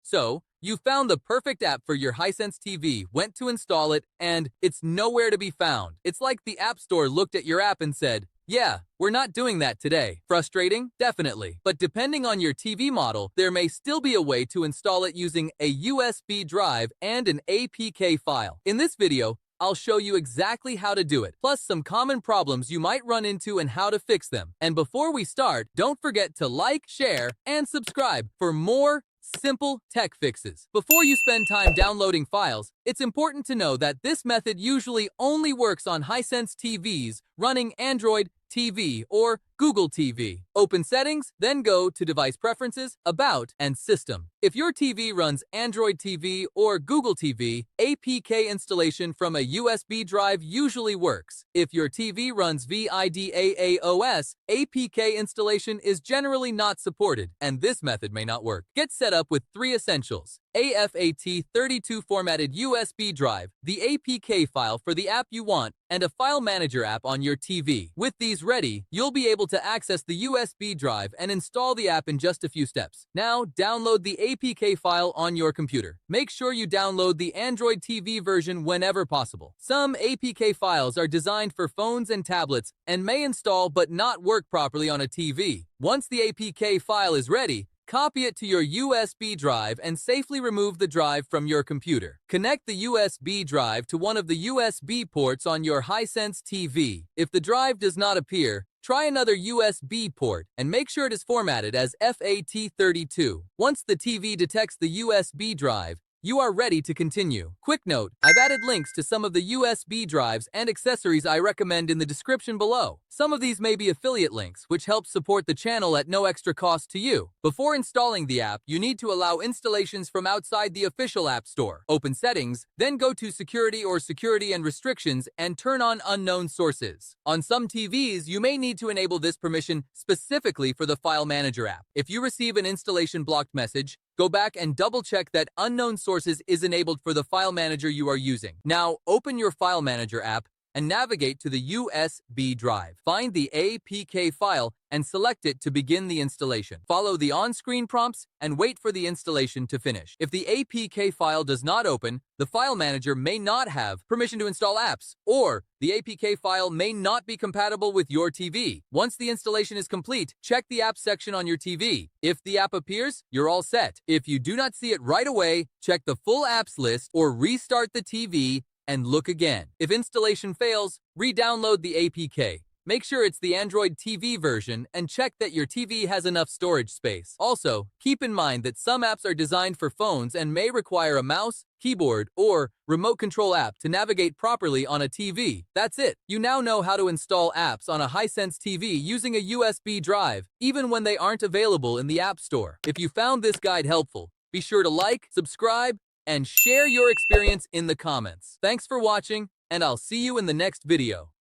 So, you found the perfect app for your Hisense TV, went to install it, and it's nowhere to be found. It's like the App Store looked at your app and said, "Yeah, we're not doing that today." Frustrating? Definitely. But depending on your TV model, there may still be a way to install it using a USB drive and an APK file. In this video, I'll show you exactly how to do it, plus some common problems you might run into and how to fix them. And before we start, don't forget to like, share, and subscribe for more simple tech fixes. Before you spend time downloading files, it's important to know that this method usually only works on Hisense TVs running Android TV or Google TV. Open Settings, then go to Device Preferences, About, and System. If your TV runs Android TV or Google TV, APK installation from a USB drive usually works. If your TV runs VIDAA OS, APK installation is generally not supported, and this method may not work. Get set up with 3 essentials: a FAT32 formatted USB drive, the APK file for the app you want, and a file manager app on your TV. With these ready, you'll be able to access the USB drive and install the app in just a few steps. Now, download the APK file on your computer. Make sure you download the Android TV version whenever possible. Some APK files are designed for phones and tablets and may install but not work properly on a TV. Once the APK file is ready, copy it to your USB drive and safely remove the drive from your computer. Connect the USB drive to one of the USB ports on your Hisense TV. If the drive does not appear, try another USB port and make sure it is formatted as FAT32. Once the TV detects the USB drive, you are ready to continue. Quick note, I've added links to some of the USB drives and accessories I recommend in the description below. Some of these may be affiliate links, which help support the channel at no extra cost to you. Before installing the app, you need to allow installations from outside the official App Store. Open Settings, then go to Security or Security and Restrictions and turn on Unknown Sources. On some TVs, you may need to enable this permission specifically for the File Manager app. If you receive an installation blocked message, go back and double-check that Unknown Sources is enabled for the file manager you are using. Now, open your File Manager app and navigate to the USB drive. Find the APK file and select it to begin the installation. Follow the on-screen prompts and wait for the installation to finish. If the APK file does not open, the file manager may not have permission to install apps, or the APK file may not be compatible with your TV. Once the installation is complete, check the app section on your TV. If the app appears, you're all set. If you do not see it right away, check the full apps list or restart the TV and look again. If installation fails, re-download the APK. Make sure it's the Android TV version and check that your TV has enough storage space. Also, keep in mind that some apps are designed for phones and may require a mouse, keyboard, or remote control app to navigate properly on a TV. That's it. You now know how to install apps on a Hisense TV using a USB drive, even when they aren't available in the App Store. If you found this guide helpful, be sure to like, subscribe, and share your experience in the comments. Thanks for watching, and I'll see you in the next video.